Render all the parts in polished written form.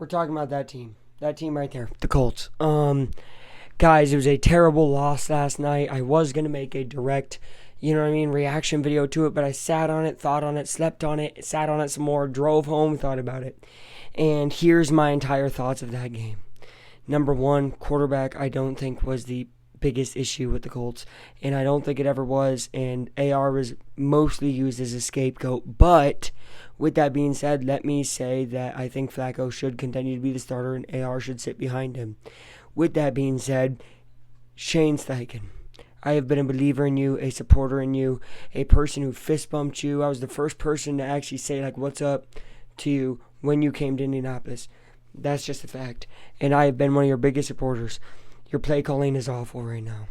We're talking about that team. That team right there, the Colts. Guys, it was a terrible loss last night. I was gonna make a direct, reaction video to it, but I sat on it, thought on it, slept on it, sat on it some more, drove home, thought about it. And here's my entire thoughts of that game. Number one, quarterback, I don't think was the biggest issue with the Colts, and I don't think it ever was, and AR was mostly used as a scapegoat. But with that being said, let me say that I think Flacco should continue to be the starter and AR should sit behind him. With that being said, Shane Steichen, I have been a believer in you, a supporter in you, a person who fist bumped you. I was the first person to actually say, what's up to you when you came to Indianapolis. That's just a fact. And I have been one of your biggest supporters. Your play calling is awful right now.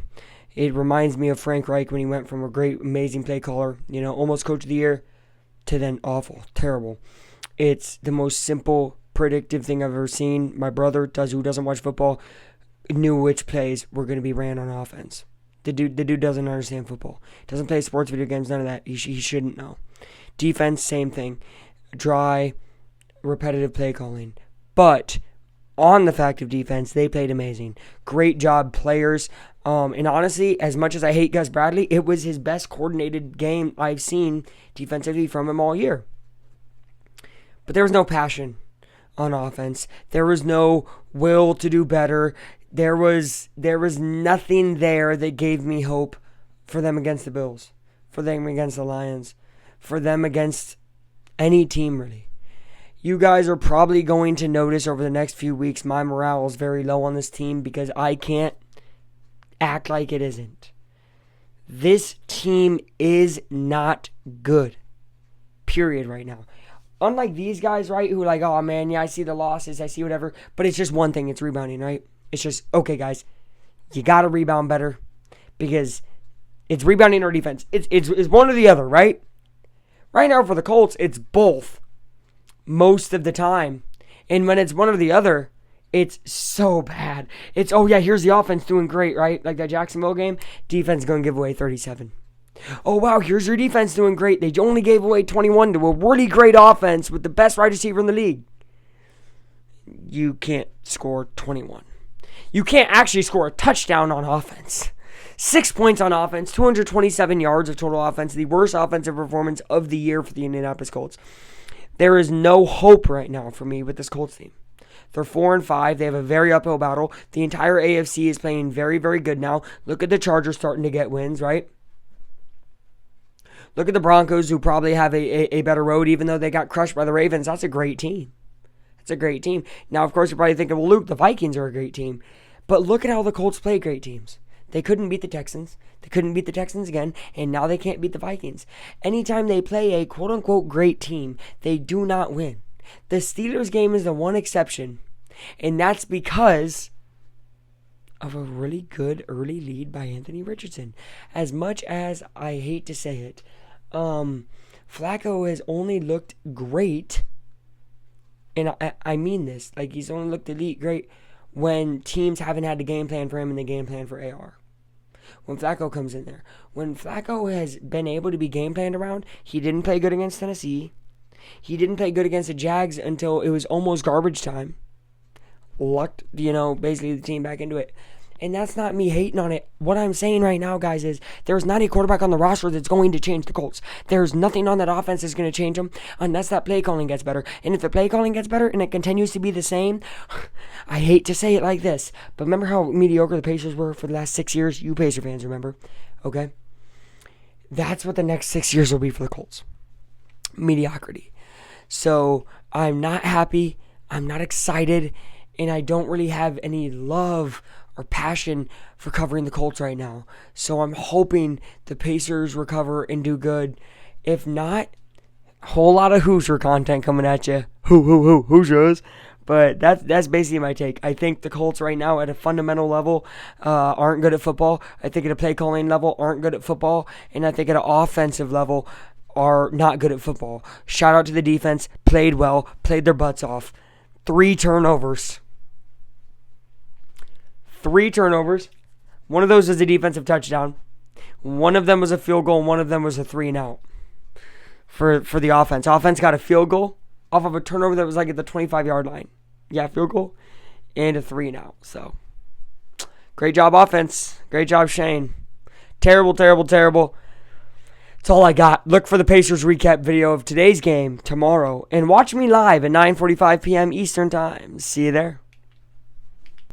It reminds me of Frank Reich when he went from a great, amazing play caller, almost coach of the year, to then awful, terrible. It's the most simple, predictive thing I've ever seen. My brother, who doesn't watch football, knew which plays were going to be ran on offense. The dude doesn't understand football. Doesn't play sports video games, none of that. He shouldn't know. Defense, same thing. Dry, repetitive play calling. But on the fact of defense, they played amazing. Great job, players. And honestly, as much as I hate Gus Bradley, it was his best coordinated game I've seen defensively from him all year. But there was no passion on offense. There was no will to do better. There was nothing there that gave me hope for them against the Bills, for them against the Lions, for them against any team really. You guys are probably going to notice over the next few weeks my morale is very low on this team because I can't act like it isn't. This team is not good. Period right now. Unlike these guys, right, who are like, oh man, yeah, I see the losses, I see whatever, but it's just one thing, it's rebounding, right? It's just, okay, guys, you got to rebound better because it's rebounding or defense. It's one or the other, right? Right now for the Colts, it's both most of the time. And when it's one or the other, it's so bad. It's, oh yeah, here's the offense doing great, right? Like that Jacksonville game, defense going to give away 37. Oh wow, here's your defense doing great. They only gave away 21 to a really great offense with the best wide receiver in the league. You can't score 21. You can't actually score a touchdown on offense. 6 points on offense, 227 yards of total offense, the worst offensive performance of the year for the Indianapolis Colts. There is no hope right now for me with this Colts team. They're 4-5. They have a very uphill battle. The entire AFC is playing very, very good now. Look at the Chargers starting to get wins, right? Look at the Broncos, who probably have a better road, even though they got crushed by the Ravens. That's a great team. It's a great team. Now, of course, you're probably thinking, well, Luke, the Vikings are a great team. But look at how the Colts play great teams. They couldn't beat the Texans. They couldn't beat the Texans again, and now they can't beat the Vikings. Anytime they play a quote-unquote great team, they do not win. The Steelers game is the one exception, and that's because of a really good early lead by Anthony Richardson. As much as I hate to say it, Flacco has only looked great, and I mean this, like he's only looked elite great when teams haven't had the game plan for him and the game plan for AR. When Flacco comes in there. When Flacco has been able to be game planned around, he didn't play good against Tennessee. He didn't play good against the Jags until it was almost garbage time. Lucked, basically the team back into it. And that's not me hating on it. What I'm saying right now, guys, is there's not a quarterback on the roster that's going to change the Colts. There's nothing on that offense that's going to change them unless that play calling gets better. And if the play calling gets better and it continues to be the same, I hate to say it like this, but remember how mediocre the Pacers were for the last 6 years? You Pacer fans remember, okay? That's what the next 6 years will be for the Colts. Mediocrity. So I'm not happy. I'm not excited. And I don't really have any love or passion for covering the Colts right now. So I'm hoping the Pacers recover and do good. If not, a whole lot of Hoosier content coming at you. Hoosiers. But that's basically my take. I think the Colts right now at a fundamental level aren't good at football. I think at a play calling level aren't good at football. And I think at an offensive level are not good at football. Shout out to the defense. Played well. Played their butts off. 3 turnovers. 3 turnovers. One of those was a defensive touchdown. One of them was a field goal, and one of them was a 3-and-out for the offense. Offense got a field goal off of a turnover that was like at the 25-yard line. Yeah, field goal. And a 3-and-out. So, great job, offense. Great job, Shane. Terrible, terrible, terrible. That's all I got. Look for the Pacers recap video of today's game tomorrow. And watch me live at 9:45 p.m. Eastern Time. See you there.